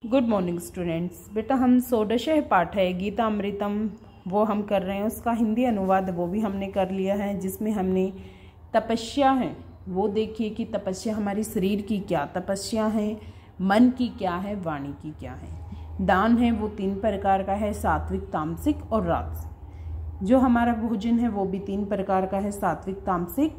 Good morning students. बेटा हम षोडशः पाठ है गीतामृतम वो हम कर रहे हैं, उसका हिंदी अनुवाद वो भी हमने कर लिया है, जिसमें हमने तपस्या है वो देखिए कि तपस्या हमारी शरीर की क्या तपस्या है, मन की क्या है, वाणी की क्या है। दान है वो 3 प्रकार का है, सात्विक, तामसिक और राजसिक। जो हमारा भोजन है वो भी 3 प्रकार का है, सात्विक, तामसिक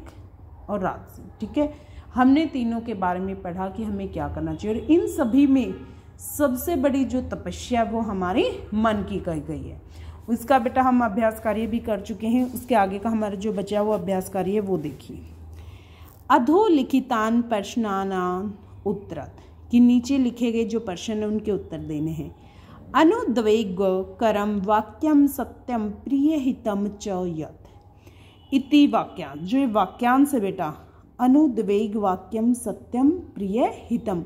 और राजसिक। ठीक है, हमने तीनों के बारे में पढ़ा कि हमें क्या करना चाहिए, और इन सभी में सबसे बड़ी जो तपस्या वो हमारी मन की कही गई है। उसका बेटा हम अभ्यास कार्य भी कर चुके हैं, उसके आगे का हमारा जो बचा वो अभ्यास कार्य है वो देखिए। अधोलिखितान प्रश्नानां उत्तरत, कि नीचे लिखे गए जो प्रश्न है उनके उत्तर देने हैं। अनुद्वेग करम वाक्यम सत्यम प्रिय हितम च यत् इति वाक्यांश। जो वाक्यांश है बेटा, अनुद्वेग वाक्यम सत्यम प्रिय हितम,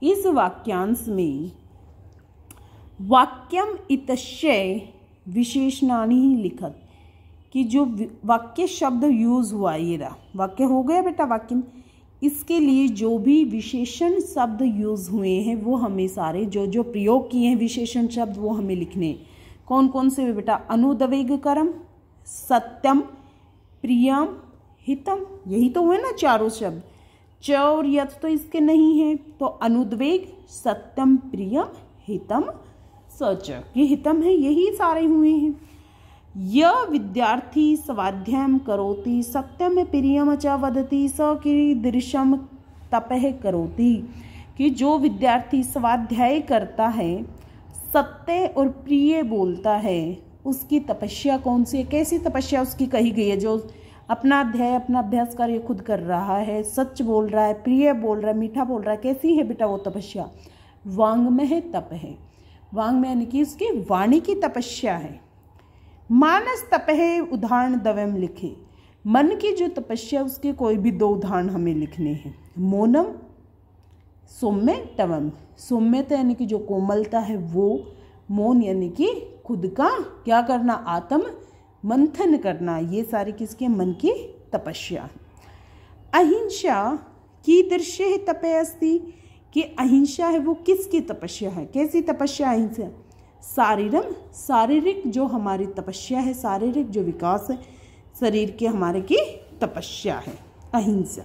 इस वाक्यांश में वाक्यम इतश्चय विशेषणानि लिखत, कि जो वाक्य शब्द यूज हुआ, ये रहा वाक्य हो गया बेटा वाक्य, इसके लिए जो भी विशेषण शब्द यूज हुए हैं वो हमें सारे जो प्रयोग किए हैं विशेषण शब्द वो हमें लिखने। कौन कौन से बेटा? अनुद्वेगकरम, सत्यम, प्रियम, हितम, यही तो हुए ना चारों शब्द। च और यत तो इसके नहीं है, तो अनुद्वेग, सत्यम, प्रियम, हितम, सच, ये हितम है, यही सारे हुए हैं। य विद्यार्थी स्वाध्यायम करोति सत्यम प्रियम च वदति स कीदृशम तपः करोति, कि जो विद्यार्थी स्वाध्याय करता है, सत्य और प्रिय बोलता है, उसकी तपस्या कौन सी है, कैसी तपस्या उसकी कही गई है। जो अपना अध्याय अपना अभ्यास कार्य खुद कर रहा है, सच बोल रहा है, प्रिय बोल रहा है, मीठा बोल रहा है, कैसी है बेटा वो तपस्या? वांग्मय है, तप है। वांग्मय यानी कि उसकी वाणी की तपस्या है। मानस तप है, उदाहरण दवम लिखे। मन की जो तपस्या उसके कोई भी 2 उदाहरण हमें लिखने हैं। मौनम, सौम्य, तवम। सौम्यता यानी कि जो कोमलता है वो, मौन यानी कि खुद का क्या करना, आत्म मंथन करना, ये सारी किसके? मन की तपस्या। अहिंसा की दृश्य तपे अस्ति, कि अहिंसा है वो किसकी तपस्या है, कैसी तपस्या अहिंसा? शारीरम, शारीरिक जो हमारी तपस्या है, शारीरिक जो विकास है शरीर के हमारे की तपस्या है अहिंसा।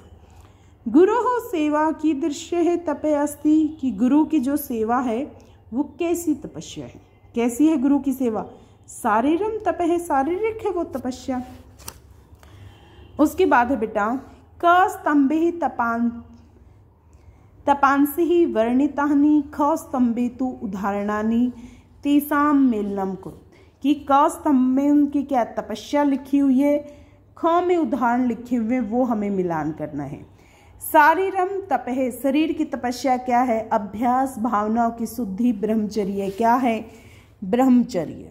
गुरु हो सेवा की दृश्य है तपे अस्ति, कि गुरु की जो सेवा है वो कैसी तपस्या है, कैसी है गुरु की सेवा? शारीरम तप है, शारीरिक है वो तपस्या। उसके बाद है बेटा क स्तंभे तपांसि ही वर्णितानि ख स्तंभे तु उदाहरणानि तेसाम मेलनम कुरु, कि क स्तंभ में उनकी क्या तपस्या लिखी हुई है, ख में उदाहरण लिखे हुए वो हमें मिलान करना है। शारीरम तप है, शरीर की तपस्या क्या है? अभ्यास, भावनाओं की शुद्धि, ब्रह्मचर्य, क्या है? ब्रह्मचर्य।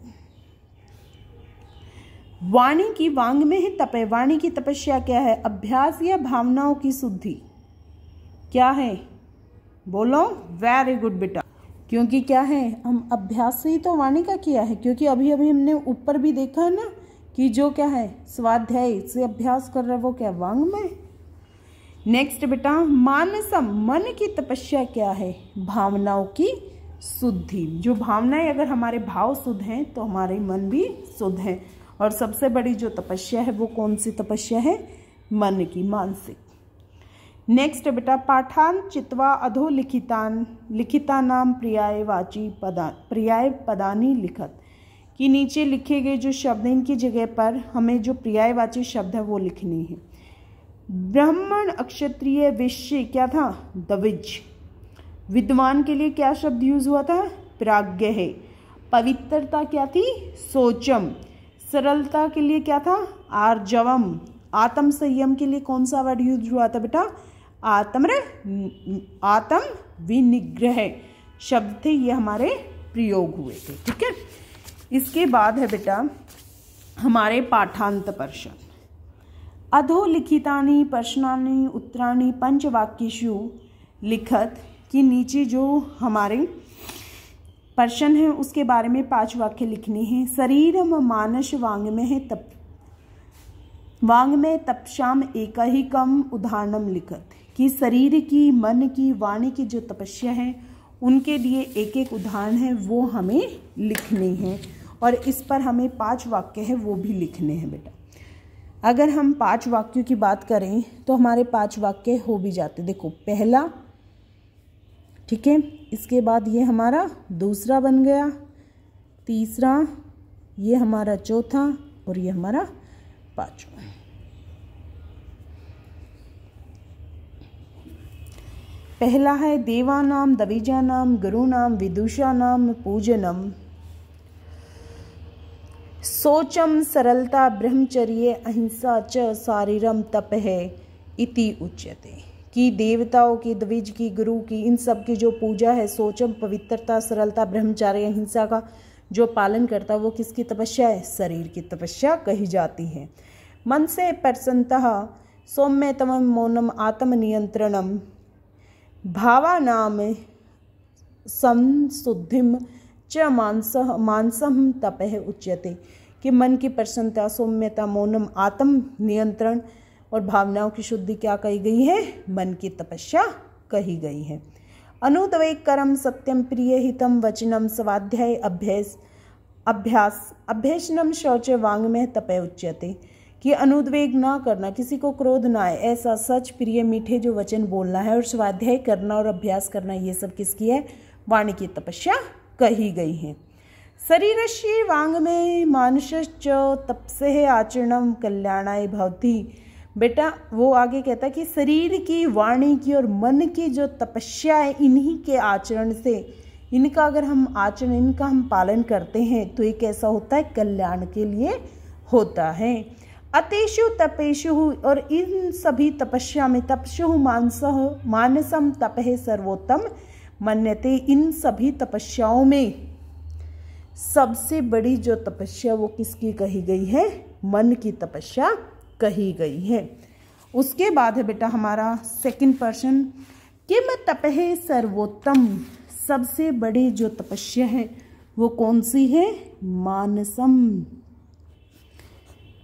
वाणी की, वांग में है तप है, वाणी की तपस्या क्या है? अभ्यास या भावनाओं की शुद्धि, क्या है? बोलो, वेरी गुड बेटा, क्योंकि क्या है, हम अभ्यास से ही तो वाणी का किया है, क्योंकि अभी अभी हमने ऊपर भी देखा है ना कि जो क्या है स्वाध्याय से अभ्यास कर रहा है वो क्या? वांग में। नेक्स्ट बेटा मानसम, मन की तपस्या क्या है? भावनाओं की शुद्धि। जो भावनाएं, अगर हमारे भाव शुद्ध हैं तो हमारे मन भी शुद्ध है। और सबसे बड़ी जो तपस्या है वो कौन सी तपस्या है? मन की, मानसिक। नेक्स्ट बेटा पाठान चित्वा अधो लिखितानाम पर्याय वाची पर्याय पदानी लिखत, कि नीचे लिखे गए जो शब्द हैं इनकी जगह पर हमें जो पर्यायवाची शब्द है वो लिखनी है। ब्राह्मण, क्षत्रिय, वैश्य क्या था? द्विज। विद्वान के लिए क्या शब्द यूज हुआ था? प्राज्ञ है। पवित्रता क्या थी? शौचम। सरलता के लिए क्या था? आर्जवम। आत्म संयम के लिए कौन सा वर्ड यूज हुआ था बेटा? आत्म विनिग्रह शब्द थे, ये हमारे प्रयोग हुए थे। ठीक है, इसके बाद है बेटा हमारे पाठांत प्रश्न। अधोलिखितानि प्रश्नानि उत्तराणि पंचवाक्येषु लिखत, कि नीचे जो हमारे प्रश्न है उसके बारे में 5 वाक्य लिखने हैं। शरीरम मानस वांग्मय है तप, वांग्मय तपस्याम एकहिकम उदाहरणम लिखत, कि शरीर की, मन की, वाणी की जो तपस्या है उनके लिए एक एक उदाहरण है वो हमें लिखने हैं, और इस पर हमें 5 वाक्य है वो भी लिखने हैं बेटा। अगर हम 5 वाक्यों की बात करें तो हमारे 5 वाक्य हो भी जाते। देखो पहला, ठीक है, इसके बाद ये हमारा दूसरा बन गया, तीसरा, ये हमारा चौथा, और ये हमारा 5वां। पहला है देवानाम दविजानाम गुरुनाम विदुषानाम पूजनम सोचम सरलता ब्रह्मचर्य अहिंसा च शारीरम तपः इति उच्यते। कि देवताओं की, द्विज की, गुरु की, इन सब की जो पूजा है, सोचम पवित्रता, सरलता, ब्रह्मचर्य, अहिंसा का जो पालन करता है वो किसकी तपस्या है? शरीर की तपस्या कही जाती है। मन से प्रसन्नतः सौम्यतम मौनम आत्मनियंत्रणम भावानाम संशुद्धिम च मानसम तपः उच्यते। कि मन की प्रसन्नता, सौम्यता, मौनम, आत्म नियंत्रण और भावनाओं की शुद्धि क्या कही गई है? मन की तपस्या कही गई है। अनुद्वेगकरम सत्यम प्रिय हितम वचनम स्वाध्याय अभ्यासनम शौच वांग्मय तपः उच्यते। कि अनुद्वेग ना करना, किसी को क्रोध ना आए, ऐसा सच, प्रिय, मीठे जो वचन बोलना है, और स्वाध्याय करना और अभ्यास करना, ये सब किसकी है? वाणी की तपस्या कही गई है। शरीरस्य वांग्मय मानसश्च तपसे आचरणम कल्याणाय भवति। बेटा वो आगे कहता है कि शरीर की, वाणी की और मन की जो तपस्या है, इन्हीं के आचरण से, इनका अगर हम आचरण, इनका हम पालन करते हैं तो ये कैसा होता है? कल्याण के लिए होता है। अतेषु तपेषु, और इन सभी तपस्या में, तपस्यु मानसम तपः सर्वोत्तम मन्यते। इन सभी तपस्याओं में सबसे बड़ी जो तपस्या वो किसकी कही गई है? मन की तपस्या कही गई है। उसके बाद है बेटा हमारा सेकंड पर्सन, किम तपः सर्वोत्तम। सबसे बड़ी जो तपस्या है वो कौन सी है?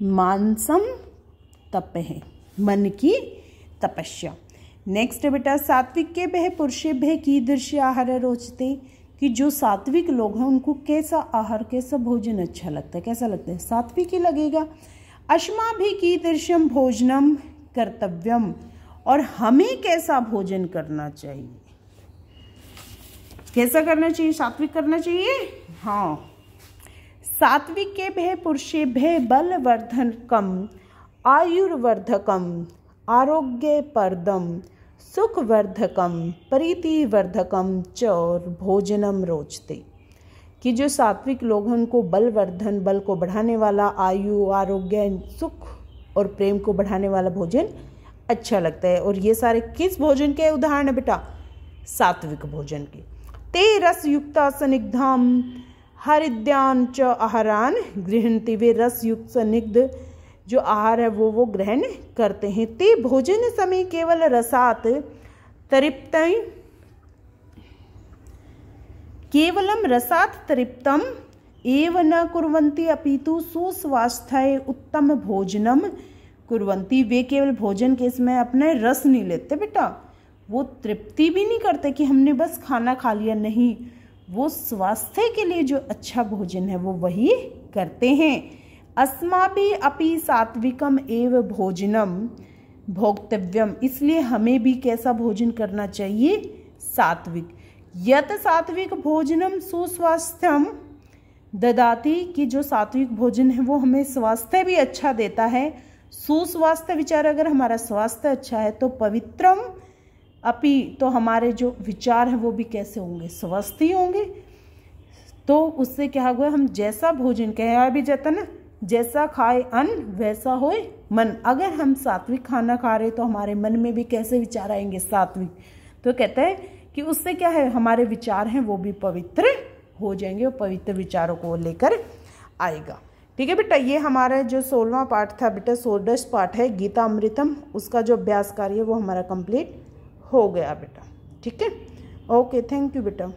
मानसम तपः, मन की तपस्या। नेक्स्ट बेटा सात्विक के भय पुरुषेभ्य कीदृश आहार रोचते। कि जो सात्विक लोग हैं उनको कैसा आहार, कैसा भोजन अच्छा लगता है? कैसा लगता है? सात्विक ही लगेगा। अस्माभि कीदृशम भोजनम कर्तव्यम, और हमें कैसा भोजन करना चाहिए? कैसा करना चाहिए? सात्विक करना चाहिए। हाँ, सात्विक के भय पुरुषेभ्य बलवर्धकम आयुर्वर्धकम आरोग्यप्रदम सुखवर्धकम प्रीतिवर्धकम च भोजनम रोचते। कि जो सात्विक लोग हैं उनको बलवर्धन, बल को बढ़ाने वाला, आयु, आरोग्य, सुख और प्रेम को बढ़ाने वाला भोजन अच्छा लगता है। और ये सारे किस भोजन के उदाहरण है बेटा? सात्विक भोजन के। ते रसयुक्त स्निग्धाम हरिद्यान च आहारान गृह्णन्ति। वे रसयुक्त स्निग्ध जो आहार है वो ग्रहण करते हैं। ते भोजन समय केवल रसात तृप्तय, केवलम रसात तृप्तम एव न कुर्वन्ति अपितु सुस्वास्थ्य उत्तम भोजनम कुर्वन्ति। वे केवल भोजन के समय अपने रस नहीं लेते बेटा, वो तृप्ति भी नहीं करते कि हमने बस खाना खा लिया, नहीं, वो स्वास्थ्य के लिए जो अच्छा भोजन है वो वही करते हैं। अस्माभि अपि सात्विकम एव भोजनम भोक्तव्यम। इसलिए हमें भी कैसा भोजन करना चाहिए? सात्विक। यत सात्विक भोजनम सुस्वास्थ्यम ददाति। कि जो सात्विक भोजन है वो हमें स्वास्थ्य भी अच्छा देता है। सुस्वास्थ्य विचार, अगर हमारा स्वास्थ्य अच्छा है तो पवित्रम अपि, तो हमारे जो विचार है वो भी कैसे होंगे? स्वस्थ ही होंगे। तो उससे क्या हुआ? हम जैसा भोजन कहा भी जाता ना, जैसा खाए अन्न वैसा होए मन। अगर हम सात्विक खाना खा रहे तो हमारे मन में भी कैसे विचार आएंगे? सात्विक। तो कहते हैं कि उससे क्या है, हमारे विचार हैं वो भी पवित्र हो जाएंगे और पवित्र विचारों को लेकर आएगा। ठीक है बेटा, ये हमारा जो 16वां पाठ था बेटा, 16 पाठ है गीता अमृतम, उसका जो अभ्यास कार्य है वो हमारा कंप्लीट हो गया बेटा। ठीक है, ओके, थैंक यू बेटा।